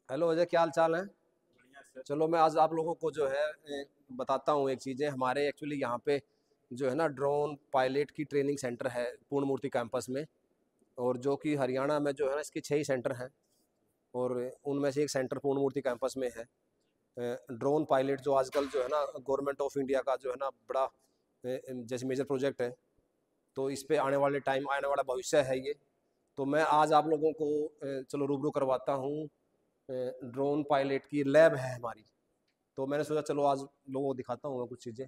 Hello Ajay, क्या हाल चाल है। बढ़िया सर। चलो मैं आज आप लोगों को जो है बताता हूँ एक चीज़ें हमारे एक्चुअली यहाँ पे जो है ना ड्रोन पायलट की ट्रेनिंग सेंटर है पूर्ण मूर्ति कैंपस में। और जो कि हरियाणा में जो है ना इसके 6 ही सेंटर हैं। और उनमें से एक सेंटर पूर्ण मूर्ति कैंपस में है। ड्रोन पायलट जो आजकल जो है ना गवर्नमेंट ऑफ इंडिया का जो है ना बड़ा जैसे मेजर प्रोजेक्ट है। तो इस पे आने वाले टाइम आने वाला भविष्य है ये। तो मैं आज आप लोगों को चलो रूबरू करवाता हूँ। ड्रोन पायलट की लैब है हमारी। तो मैंने सोचा चलो आज लोगों को दिखाता हूँ मैं कुछ चीज़ें।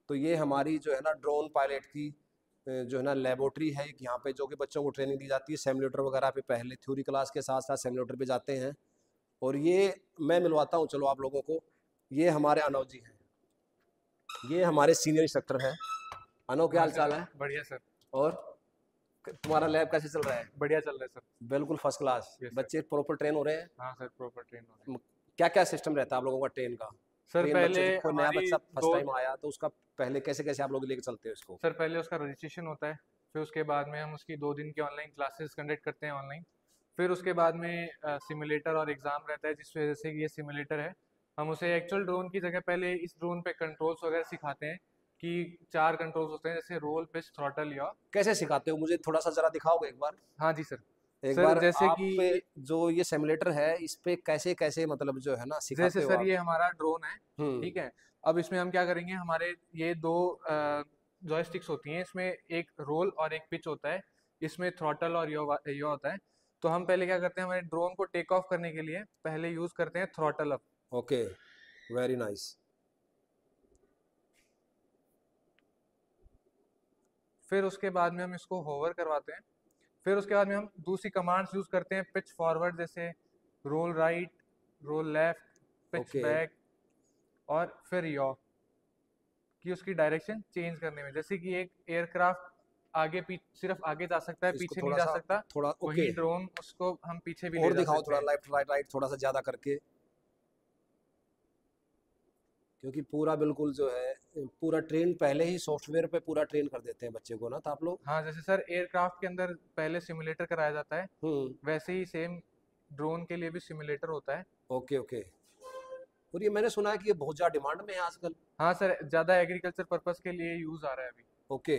तो ये हमारी जो है ना ड्रोन पायलट की जो है ना लेबोरेटरी है एक यहाँ पे, जो कि बच्चों को ट्रेनिंग दी जाती है सिमुलेटर वगैरह पे। पहले थ्योरी क्लास के साथ साथ सिमुलेटर पे जाते हैं। और ये मैं मिलवाता हूँ चलो आप लोगों को। ये हमारे अनव जी हैं, ये हमारे सीनियर इंस्ट्रक्टर हैं। अनव, क्या हाल नमस्ते चाल सर। है। बढ़िया सर। और तुम्हारा लैब कैसे चल रहा है। बढ़िया चल रहा है सर। बिल्कुल फर्स्ट क्लास, यस सर। बच्चे प्रॉपर ट्रेन हो रहे हैं। हाँ सर, प्रॉपर ट्रेन हो रहे हैं। क्या क्या सिस्टम रहता है आप लोगों का ट्रेन का। सर ट्रेन पहले बच्चे जो कोई नया हमारी बच्चा फर्स्ट दो टाइम आया तो उसका पहले कैसे कैसे आप लोग लेके चलते हो इसको। सर पहले उसका रजिस्ट्रेशन होता है। फिर उसके बाद में हम उसकी 2 दिन की ऑनलाइन क्लासेस कंडक्ट करते हैं ऑनलाइन। फिर उसके बाद में सिमुलेटर और एग्ज़ाम रहता है, जिस वजह से ये सिमुलेटर है। हम उसे एक्चुअल ड्रोन की जगह पहले इस ड्रोन पे कंट्रोल्स वगैरह सिखाते हैं कि 4 कंट्रोल्स होते हैं, जैसे रोल, पिच, थ्रॉटल, या। कैसे सिखाते हो, मुझे थोड़ा सा जरा दिखाओगे एक बार। हाँ जी सर। एक सर बार जैसे आप कि पे जो ये सिमुलेटर है इस पे कैसे कैसे मतलब जो है ना जैसे सिखाते हो सर आप। ये हमारा ड्रोन है। हम्म। ठीक है। अब इसमें हम क्या करेंगे, हमारे ये दो जॉयस्टिक्स होती हैं, इसमें एक रोल और एक पिच होता है। इसमें थ्रॉटल और यो होता है। तो हम पहले क्या करते हैं, हमारे ड्रोन को टेक ऑफ करने के लिए पहले यूज करते हैं throttle up. Okay, very nice. फिर उसके बाद में हम इसको होवर करवाते हैं। फिर उसके बाद में हम दूसरी कमांड्स यूज करते हैं, पिच फॉरवर्ड, जैसे roll right, roll left, pitch okay, back, और फिर यॉ, कि उसकी डायरेक्शन चेंज करने में। जैसे कि एक एयरक्राफ्ट आगे पीछे सिर्फ आगे जा सकता है, इसको पीछे नहीं थोड़ा जा सा सकता, थोड़ा ओके। वहीं ड्रोन उसको हम पीछे भी ले और जा दिखाओ सकते थोड़ा हैं। लेफ्ट राइट राइट थोड़ा सा ज़्यादा करके। क्योंकि पूरा बिल्कुल जो है पूरा ट्रेन पहले ही सॉफ्टवेयर पे पूरा ट्रेन कर देते हैं बच्चे को ना, तो आप लोग। हाँ, जैसे सर एयरक्राफ्ट के अंदर पहले सिमुलेटर कराया जाता है, हम्म। वैसे ही सेम ड्रोन के लिए भी सिमुलेटर होता है। Okay okay. और ये मैंने सुना है कि ये बहुत ज़्यादा डिमांड में है आजकल। हाँ सर, ज़्यादा एग्रीकल्चर पर्पस के लिए यूज़ आ रहा है अभी। ओके,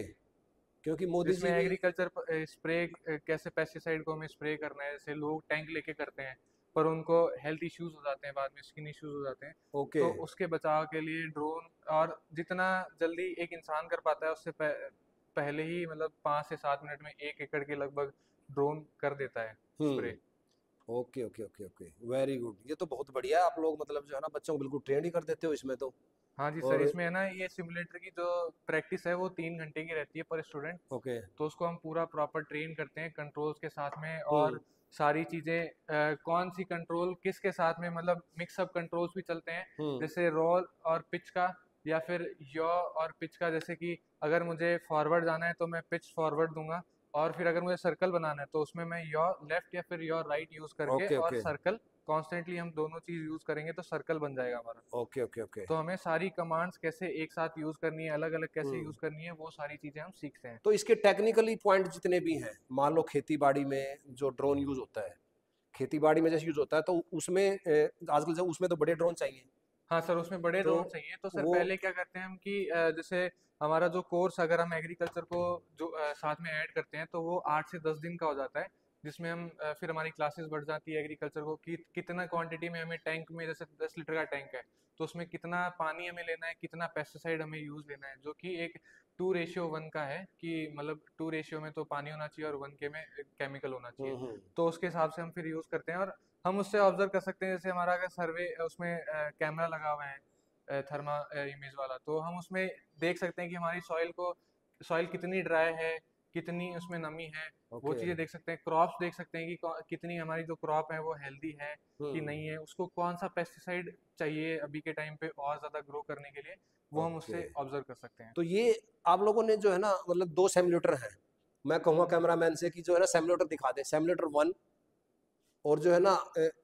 क्योंकि मोदी जिसमें जी भी। एग्रीकल्चर स्प्रे, कैसे पेस्टिसाइड को हमें स्प्रे करना है, जैसे लोग टैंक लेके करते हैं, पर उनको हेल्थ इश्यूज हो जाते हैं, बाद में स्किन इश्यूज हो जाते हैं। ओके तो उसके बचाव के लिए ड्रोन, और जितना जल्दी एक इंसान कर पाता है उससे पहले ही, मतलब 5 से 7 मिनट में 1 एकड़ के लगभग ड्रोन कर देता है spray. Hmm. Okay okay okay okay, very good. ये तो बहुत बढ़िया है, आप लोग मतलब जो है ना बच्चों को बिल्कुल ट्रेन ही कर देते हो इसमें तो। हाँ जी सर, और इसमें है ना, ये सिमुलेटर की जो प्रैक्टिस है वो 3 घंटे की रहती है पर स्टूडेंट। ओके। तो उसको हम पूरा प्रॉपर ट्रेन करते हैं कंट्रोल्स के साथ में, हम्म और सारी चीज़ें कौन सी कंट्रोल किसके साथ में, मतलब मिक्सअप कंट्रोल्स भी चलते हैं, हम्म। जैसे रोल और पिच का, या फिर यॉ और पिच का। जैसे कि अगर मुझे फॉरवर्ड जाना है तो मैं पिच फॉरवर्ड दूंगा, और फिर अगर मुझे सर्कल बनाना है तो उसमें मैं यॉ लेफ्ट या फिर यॉ राइट यूज़ करके, ओके और ओके सर्कल कॉन्स्टेंटली हम दोनों चीज़ यूज़ करेंगे तो सर्कल बन जाएगा हमारा। Okay okay okay. तो हमें सारी कमांड्स कैसे एक साथ यूज़ करनी है, अलग अलग कैसे हम्म। यूज़ करनी है, वो सारी चीज़ें हम सीखते हैं। तो इसके टेक्निकली पॉइंट जितने भी हैं, मान लो खेती बाड़ी में जो ड्रोन यूज होता है, खेती बाड़ी में जैसे यूज होता है तो उसमें आजकल जो उसमें तो बड़े ड्रोन चाहिए। हाँ सर, उसमें बड़े तो ड्रोन चाहिए। तो सर वो। पहले क्या करते हैं हम कि जैसे हमारा जो कोर्स, अगर हम एग्रीकल्चर को जो साथ में ऐड करते हैं, तो वो 8 से 10 दिन का हो जाता है। जिसमें हम फिर हमारी क्लासेस बढ़ जाती है एग्रीकल्चर को, कि कितना क्वांटिटी में हमें टैंक में, जैसे 10 लीटर का टैंक है, तो उसमें कितना पानी हमें लेना है, कितना पेस्टिसाइड हमें यूज़ लेना है, जो कि एक 2:1 का है, कि मतलब 2 रेशियो में तो पानी होना चाहिए और 1 के में केमिकल होना चाहिए। हम्म। तो उसके हिसाब से हम फिर यूज़ करते हैं, और हम उससे ऑब्जर्व कर सकते हैं, जैसे हमारा अगर सर्वे उसमें कैमरा लगा हुआ है, थर्मा इमेज वाला, तो हम उसमें देख सकते हैं कि हमारी सॉइल कितनी ड्राई है, कितनी उसमें नमी है। वो ओके। चीज़ें देख सकते हैं, क्रॉप्स देख सकते हैं कि कितनी हमारी जो क्रॉप है वो हेल्दी है कि हम्म। नहीं है, उसको कौन सा पेस्टिसाइड चाहिए अभी के टाइम पे और ज़्यादा ग्रो करने के लिए, वो हम ओके। उससे ऑब्जर्व कर सकते हैं। तो ये आप लोगों ने जो है ना मतलब दो सेमुलेटर हैं। मैं कहूँगा कैमरामैन से कि जो है ना सेमुलेटर दिखा दे, सेमुलेटर 1। और जो है ना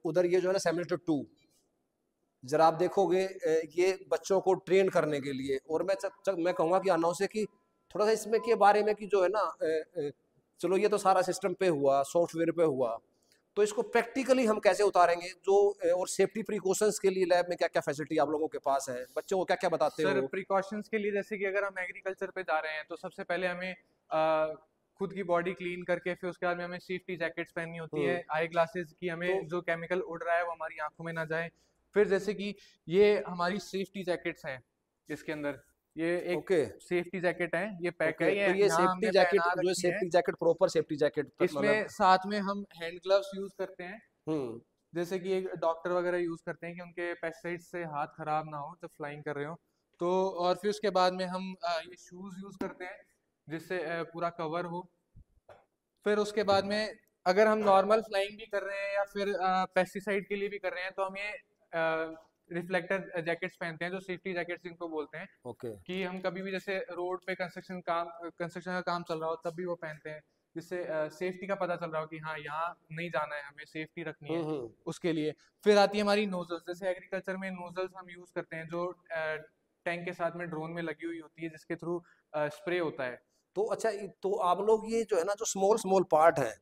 उधर ये जो है ना सेमुलेटर 2। जरा आप देखोगे ये बच्चों को ट्रेन करने के लिए। और मैं कहूँगा कि अनाउ से कि थोड़ा सा इसमें के बारे में कि जो है ना चलो ये तो सारा सिस्टम पे हुआ, सॉफ्टवेयर पे हुआ। तो इसको प्रैक्टिकली हम कैसे उतारेंगे जो और सेफ्टी प्रिकॉशंस के लिए लैब में क्या क्या फैसिलिटी आप लोगों के पास है, बच्चों को क्या क्या बताते सर हो? प्रिकॉशंस के लिए जैसे कि अगर हम एग्रीकल्चर पे जा रहे हैं तो सबसे पहले हमें खुद की बॉडी क्लीन करके फिर उसके बाद में हमें सेफ्टी जैकेट्स पहननी होती है, हम्म। आई ग्लासेस की तो हमें जो केमिकल उड़ रहा है वो हमारी आंखों में ना जाए। फिर जैसे कि ये हमारी सेफ्टी जैकेट्स हैं, इसके अंदर ये एक ओके। सेफ्टी जैकेट है, ये पैक ओके, है, ये तो ये यहाँ सेफ्टी हमने जैकेट पहना जो है, रखी है। Safety jacket proper safety jacket मतलब। इसमें साथ में हम हैंड ग्लव्स यूज करते हैं, हम्म। जैसे कि एक डॉक्टर वगैरह यूज करते हैं कि उनके पेस्टिसाइड से हाथ खराब ना हो जब फ्लाइंग कर रहे हो। तो और फिर उसके बाद में हम ये शूज यूज करते हैं जिससे पूरा कवर हो। फिर उसके बाद में अगर हम नॉर्मल फ्लाइंग भी कर रहे हैं या फिर पेस्टिसाइड के लिए भी कर रहे हैं तो हम ये रिफ्लेक्टर जैकेट्स पहनते हैं, जो सेफ्टी जैकेट्स इनको बोलते हैं, ओके। कि हम कभी भी जैसे रोड पे कंस्ट्रक्शन का काम चल रहा हो तब भी वो पहनते हैं, जिससे सेफ्टी का पता चल रहा हो कि हाँ यहाँ नहीं जाना है, हमें सेफ्टी रखनी है हम्म। उसके लिए। फिर आती है हमारी नोजल्स, जैसे एग्रीकल्चर में नोजल्स हम यूज करते हैं जो टैंक के साथ में ड्रोन में लगी हुई होती है, जिसके थ्रू स्प्रे होता है। तो अच्छा, तो आप लोग ये जो है ना, जो स्मॉल स्मॉल पार्ट है,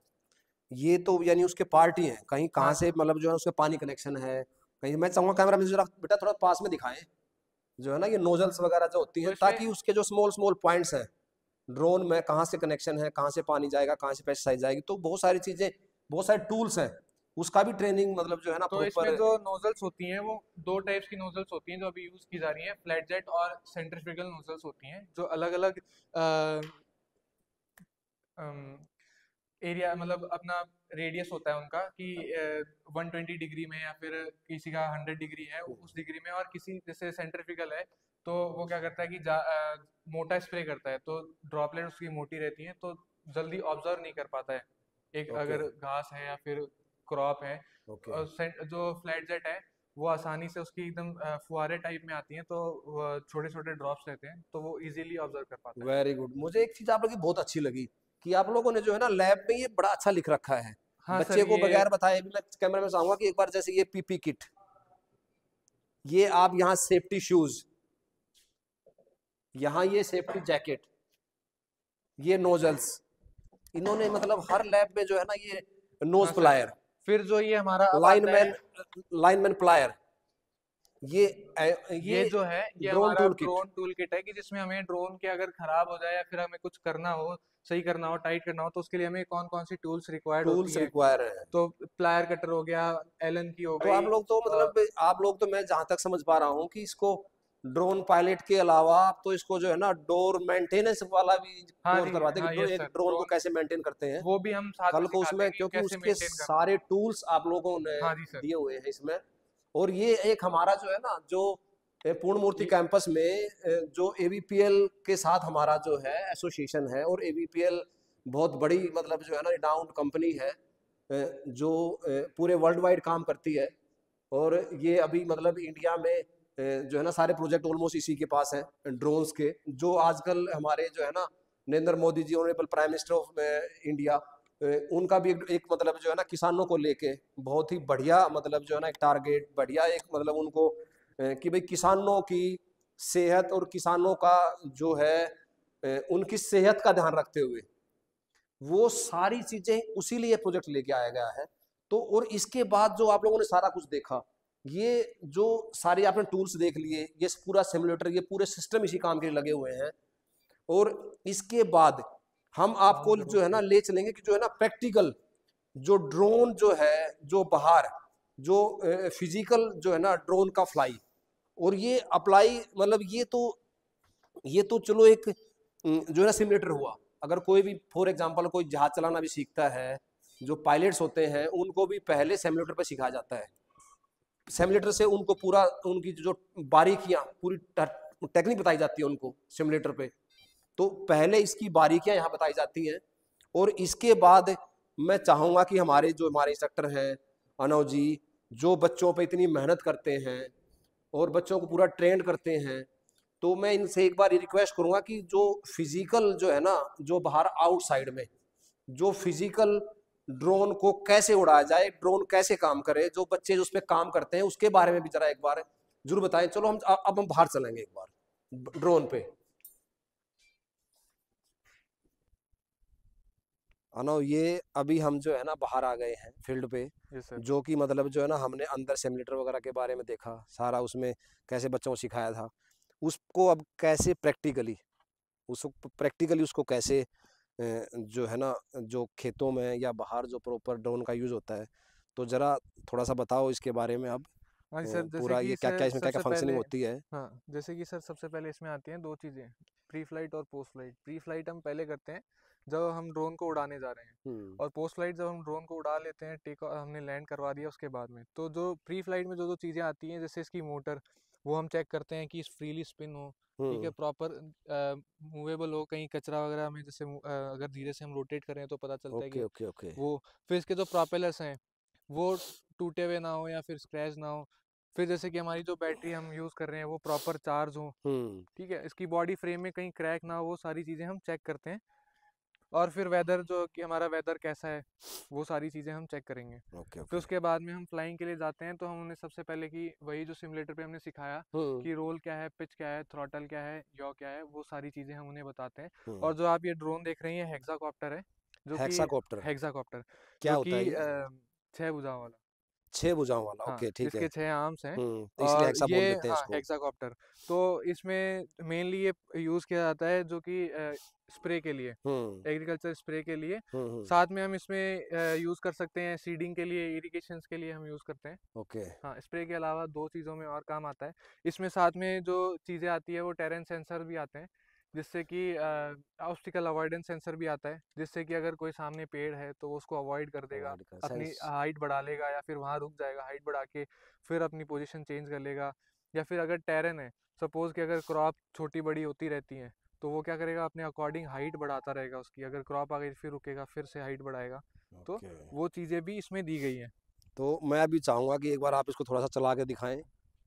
ये तो यानी उसके पार्ट ही हैं, कहीं हाँ कहाँ से मतलब जो है उसके पानी कनेक्शन है कहीं। मैं चाहूंगा कैमरा में जरा बेटा थोड़ा पास में दिखाएं, जो है ना ये नोजल्स वगैरह जो होती तो हैं, इसमें ताकि उसके जो स्मॉल स्मॉल पॉइंट्स हैं ड्रोन में, कहाँ से कनेक्शन है, कहाँ से पानी जाएगा, कहाँ से पेस्टिसाइड जाएगी, तो बहुत सारी चीजें, बहुत सारे टूल्स हैं, उसका भी ट्रेनिंग मतलब जो है ना तो इसमें प्रॉपर। जो नोजल्स होती हैं वो दो टाइप्स की नोजल्स होती हैं जो अभी यूज की जा रही हैं, फ्लैट जेट और सेंट्रीफ्यूगल नोजल्स होती हैं, जो अलग अलग एरिया मतलब अपना रेडियस होता है उनका कि 120 डिग्री में या फिर किसी का 100 डिग्री है उस डिग्री में, और किसी जैसे सेंट्रीफ्यूगल है तो वो क्या करता है कि मोटा स्प्रे करता है, तो ड्रॉपलेट उसकी मोटी रहती हैं तो जल्दी ऑब्जर्व नहीं कर पाता है एक ओके। अगर घास है या फिर क्रॉप है। ओके। और जो फ्लैट जेट है वो आसानी से उसकी एकदम फुहारे टाइप में आती हैं, तो छोटे छोटे ड्रॉप्स रहते हैं तो वो इजीली ऑब्जर्व कर पाता है। Very good. मुझे एक चीज आप लोगों की बहुत अच्छी लगी कि आप लोगों ने जो है ना लैब में ये बड़ा अच्छा लिख रखा है, हाँ सर, बच्चे को ये बगैर बताए भी। मैं कैमरा में चाहूंगा कि एक बार जैसे ये पीपी किट, ये आप यहाँ सेफ्टी शूज, यहाँ ये सेफ्टी जैकेट, ये नोजल्स, इन्होंने मतलब हर लैब में जो है ना ये हाँ नोज सर, प्लायर, फिर जो ये हमारा अब आता है, लाइनमैन, लाइनमैन प्लायर, ये ये ये जो है ये ड्रोन हमारा tool kit, drone tool kit है कि जिसमें हमें ड्रोन के अगर खराब हो जाए या फिर हमें कुछ करना हो, सही करना हो, टाइट करना हो, तो उसके लिए हमें कौन कौन सी टूल्स रिक्वायर्ड होती टूल्स है। रिक्वायर है। तो प्लायर कटर हो गया, एलन की हो तो गई। आप लोग तो और मतलब, आप लोग तो मैं जहां तक समझ पा रहा हूँ कि इसको ड्रोन पायलट के अलावा आप तो इसको जो है ना डोर मेंटेनेंस वाला भी हाँ कोर्स जी, करवाते हैं हाँ कि यस एक सर, ड्रोन को ड्रोन कैसे मेंटेन करते हैं। वो भी हम साथ में कल को सिखाते उसमें, हैं कि क्योंकि कैसे उसके मेंटेन करना है। सारे टूल्स आप लोगों ने हाँ जी सर। दिए हुए हैं इसमें। और ये एक हमारा जो है ना, जो पूर्ण मूर्ति ये कैंपस में जो एबीपीएल के साथ हमारा जो है एसोसिएशन है, और एबीपीएल बहुत बड़ी मतलब जो है ना रिनाउंड कंपनी है, जो पूरे वर्ल्ड वाइड काम करती है। और ये अभी मतलब इंडिया में जो है ना सारे प्रोजेक्ट ऑलमोस्ट इसी के पास हैं ड्रोन्स के, जो आजकल हमारे जो है ना Narendra Modi ji, honourable prime minister of India, उनका भी एक मतलब जो है ना किसानों को लेके बहुत ही बढ़िया मतलब जो है ना एक टारगेट, बढ़िया एक मतलब उनको कि भाई किसानों की सेहत और किसानों का जो है उनकी सेहत का ध्यान रखते हुए वो सारी चीजें उसी लिए प्रोजेक्ट लेके आया गया है। तो और इसके बाद जो आप लोगों ने सारा कुछ देखा, ये जो सारे आपने टूल्स देख लिए, ये पूरा सिमुलेटर, ये पूरे सिस्टम इसी काम के लिए लगे हुए हैं। और इसके बाद हम आपको साउंड जरूर जो है ना से। ले चलेंगे कि जो है ना प्रैक्टिकल जो ड्रोन जो है, जो बाहर जो फिजिकल जो है ना ड्रोन का फ्लाई और ये अप्लाई, मतलब ये तो चलो एक जो है ना सिमुलेटर हुआ। अगर कोई भी फॉर एग्जांपल कोई जहाज चलाना भी सीखता है, जो पायलट्स होते हैं उनको भी पहले सिमुलेटर पे सिखाया जाता है। सिमुलेटर से उनको पूरा उनकी जो बारीकियां पूरी टेक्निक बताई जाती है उनको सिमुलेटर पे। तो पहले इसकी बारीकियां यहाँ बताई जाती हैं, और इसके बाद मैं चाहूँगा कि हमारे इंस्ट्रक्टर हैं अनव जी, जो बच्चों पे इतनी मेहनत करते हैं और बच्चों को पूरा ट्रेंड करते हैं, तो मैं इनसे एक बार ये रिक्वेस्ट करूँगा कि जो फिजिकल जो है ना, जो बाहर आउटसाइड में जो फिजिकल ड्रोन को कैसे उड़ाया जाए, ड्रोन कैसे काम करे, जो बच्चे जो उस पर काम करते हैं उसके बारे में भी जरा एक बार जरूर बताएं। चलो हम अब हम बाहर चलेंगे एक बार ड्रोन पे। अनो ये अभी हम जो है ना बाहर आ गए हैं फील्ड पे, यस सर। जो कि मतलब जो है ना हमने अंदर सिमुलेटर वगैरह के बारे में देखा सारा, उसमें कैसे बच्चों को सिखाया था, उसको अब कैसे प्रैक्टिकली, उसको प्रैक्टिकली उसको कैसे जो है ना, जो खेतों में या बाहर जो प्रॉपर ड्रोन का यूज़ होता है, तो ज़रा थोड़ा सा बताओ इसके बारे में अब। हाँ जी सर, जैसे पूरा कि ये क्या क्या सर इसमें क्या क्या सबसे पहले, फंक्शनिंग होती है। हाँ जैसे कि सर सबसे पहले इसमें आती हैं दो चीज़ें, प्री फ्लाइट और पोस्ट फ्लाइट। प्री फ्लाइट हम पहले करते हैं जब हम ड्रोन को उड़ाने जा रहे हैं, हम्म। और पोस्ट फ्लाइट जब हम ड्रोन को उड़ा लेते हैं, टेक हमने लैंड करवा दिया उसके बाद में। तो जो प्री फ्लाइट में जो जो चीज़ें आती हैं, जैसे इसकी मोटर, वो हम चेक करते हैं कि फ्रीली स्पिन हो, ठीक है, हम्म। प्रॉपर मूवेबल हो, कहीं कचरा वगैरह में जैसे अगर धीरे से हम रोटेट करें तो पता चलता है ओके कि ओके ओके। वो, फिर इसके जो प्रोपेलर्स हैं वो टूटे हुए ना हो या फिर स्क्रैच ना हो, फिर जैसे कि हमारी जो बैटरी हम यूज़ कर रहे हैं वो प्रॉपर चार्ज हो, हम्म। ठीक है, इसकी बॉडी फ्रेम में कहीं क्रैक ना हो, वो सारी चीज़ें हम चेक करते हैं। और फिर वेदर, जो कि हमारा वेदर कैसा है, वो सारी चीज़ें हम चेक करेंगे। ओके फिर ओके। उसके बाद में हम फ्लाइंग के लिए जाते हैं, तो हम उन्हें सबसे पहले कि वही जो सिमुलेटर पे हमने सिखाया हम्म। कि रोल क्या है, पिच क्या है, थ्रॉटल क्या है, यॉ क्या है, वो सारी चीज़ें हम उन्हें बताते हैं। हम्म। और जो आप ये ड्रोन देख रही हैं हेक्साकॉप्टर है, जो कि हेक्साकॉप्टर हेक्साकॉप्टर क्या जो होता कि है ये? 6 भुजाओं वाला। 6 भुजाओं वाला, हाँ, ओके ठीक है। जिसके 6 आर्म्स हैं। तो इसलिए और हेक्सा बोल ये, देते हैं हाँ, इसको। हेक्साकॉप्टर। तो इसमें मेनली ये यूज़ किया जाता है जो कि स्प्रे के लिए, हम्म। एग्रीकल्चर स्प्रे के लिए। हम्म। साथ में हम इसमें यूज़ कर सकते हैं सीडिंग के लिए, इरिगेशंस के लिए हम यूज़ करते हैं। ओके। हाँ, स्प्रे के अलावा दो चीज़ों में और काम आता है। इसमें साथ में जो चीज़ें आती है वो टेरेन सेंसर भी आते हैं, जिससे कि ऑब्स्टिकल अवॉइडेंस सेंसर भी आता है, जिससे कि अगर कोई सामने पेड़ है तो वो उसको अवॉइड कर देगा, अवॉइड का अपनी सेंस। हाइट बढ़ा लेगा या फिर वहाँ रुक जाएगा, हाइट बढ़ा के फिर अपनी पोजीशन चेंज कर लेगा। या फिर अगर टेरेन है, सपोज़ कि अगर क्रॉप छोटी बड़ी होती रहती है, तो वो क्या करेगा, अपने अकॉर्डिंग हाइट बढ़ाता रहेगा उसकी, अगर क्रॉप आ गई फिर रुकेगा, फिर से हाइट बढ़ाएगा। तो ओके। वो चीज़ें भी इसमें दी गई हैं। तो मैं अभी चाहूँगा कि एक बार आप इसको थोड़ा सा चला के दिखाएं।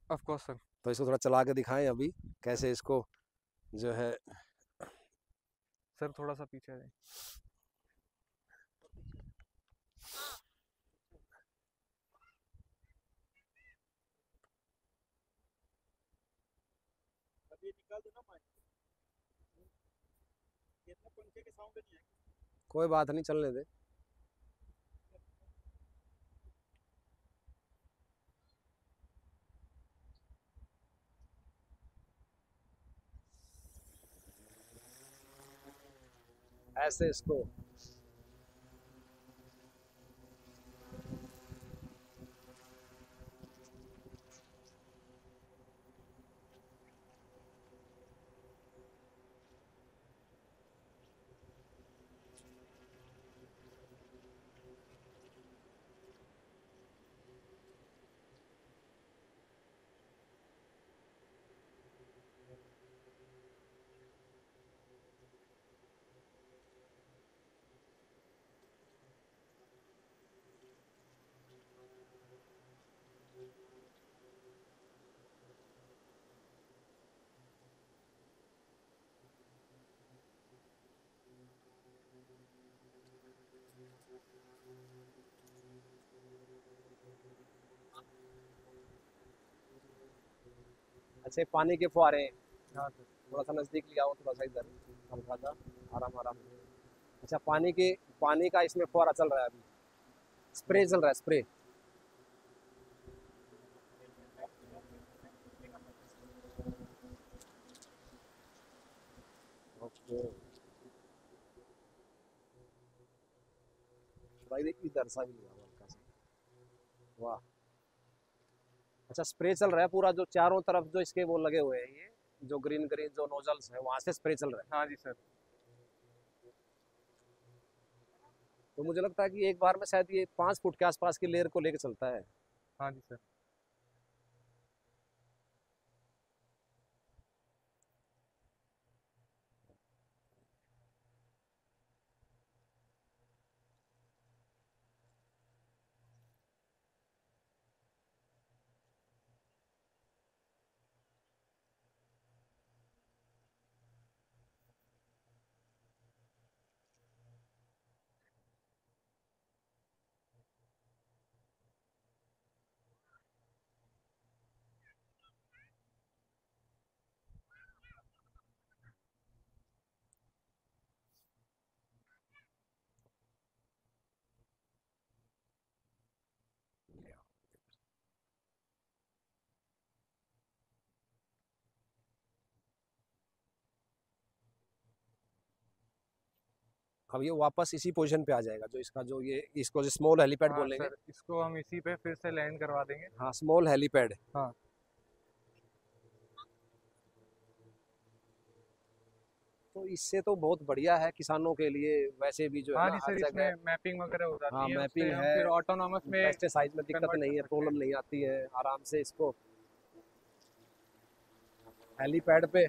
Of course sir. तो इसको थोड़ा चला के दिखाएं अभी, कैसे इसको जो है। सर थोड़ा सा पीछे आ जाए। कोई बात नहीं, चलने दे। ऐसे इसको। अच्छे पानी के फुहारे हैं। हाँ सर। थोड़ा सा नजदीक ले आओ, थोड़ा सा इधर, हल्का सा, आराम आराम। अच्छा, पानी का इसमें फुहारा चल रहा है अभी, स्प्रे चल रहा है, स्प्रे। ओके। भाई इधर सा भी लिया हल्का सा। वाह। अच्छा, स्प्रे चल रहा है पूरा, जो चारों तरफ जो इसके वो लगे हुए हैं, ये जो ग्रीन ग्रीन जो नोजल्स है, वहां से स्प्रे चल रहा है। हाँ जी सर। तो मुझे लगता है कि एक बार में शायद ये 5 फुट के आसपास की लेयर को लेके चलता है। हाँ जी सर। अब ये वापस इसी पोजीशन पे आ जाएगा, जो इसका जो ये इसको जो स्मॉल हेलीपैड हाँ बोलेंगे। सर, इसको हम इसी पे फिर से लैंड करवा देंगे। हाँ, स्मॉल हेलीपैड। हाँ तो इससे तो बहुत बढ़िया है किसानों के लिए, वैसे भी जो है हाँ ना जी हर सर, जगह। इसमें मैपिंग वगैरह हो हाँ, जाती है, उससे मैपिंग हम है, फिर ऑटोनॉमस में पेस्टिसाइड में दिक्कत कन्वर्ट नहीं कर है, सकते हैं। प्रॉब्लम नहीं आती है, आराम से इसको हेलीपैड पे।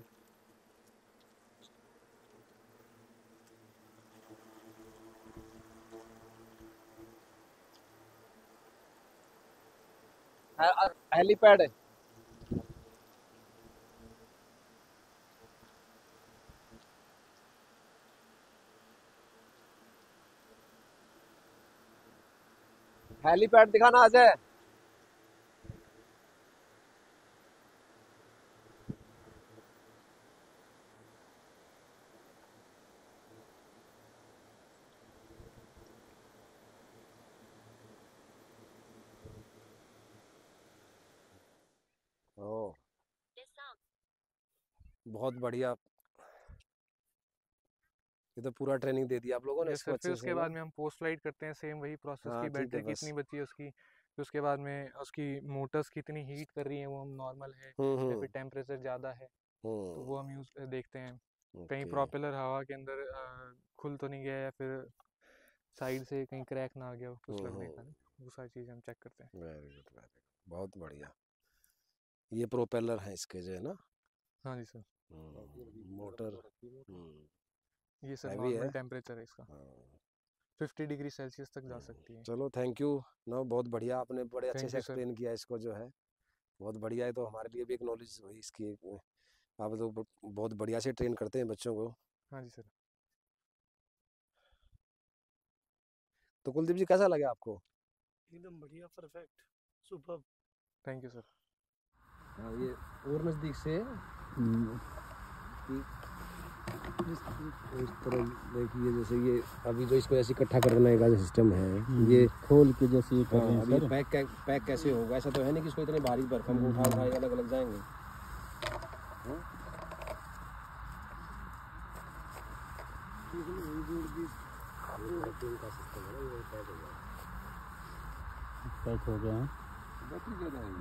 हेलीपैड। हेलीपैड दिखाना अजय। ओ, बहुत बढ़िया। ये तो पूरा ट्रेनिंग दे दिया आप लोगों ने यस इसको सर, फिर अच्छे से उसके ना। बाद में हम पोस्ट फ्लाइट करते हैं, सेम वही प्रोसेस हाँ की, ठीक है बैटरी बस। कितनी बची है उसकी, फिर उसके बाद में उसकी मोटर्स कितनी हीट कर रही हैं, वो हम नॉर्मल है या हम्म। फिर टेम्परेचर ज़्यादा है, तो हम्म। वो हम यूज़ देखते हैं। कहीं ओके। प्रोपेलर हवा के अंदर खुल तो नहीं गया, या फिर साइड से कहीं क्रैक ना आ गया हो कुछ लगने का, हम्म। वो सारी चीज़ें हम चेक करते हैं। वेरी गुड, वेरी गुड, बहुत बढ़िया। ये प्रोपेलर है इसके जो है ना। हाँ जी सर, मोटर। ये सर हैवी है। नॉर्मल टेम्परेचर है इसका, हाँ। 50 डिग्री सेल्सियस तक जा हम्म। सकती है। चलो थैंक यू। ना बहुत बढ़िया, आपने बड़े अच्छे थैंक से यू सर। एक्सप्लेन किया इसको जो है। बहुत बढ़िया है, तो हमारे लिए भी एक नॉलेज हुई इसकी। आप तो बहुत बढ़िया से ट्रेन करते हैं बच्चों को। हाँ जी सर। तो कुलदीप जी कैसा लगा आपको? एकदम बढ़िया, perfect, super. Thank you sir. हाँ, ये और नज़दीक से कि इस तरह देखिए, जैसे ये अभी जो इसको ऐसे इकट्ठा करने का जो सिस्टम है, ये खोल के जैसे ये कर रहे हैं अभी सर। पैक कैसे होगा? ऐसा तो है नहीं कि इसको इतने भारी भरकम को उठा अलग अलग जाएंगे। पैक हो गया है। बैटरी क्या जाएगी?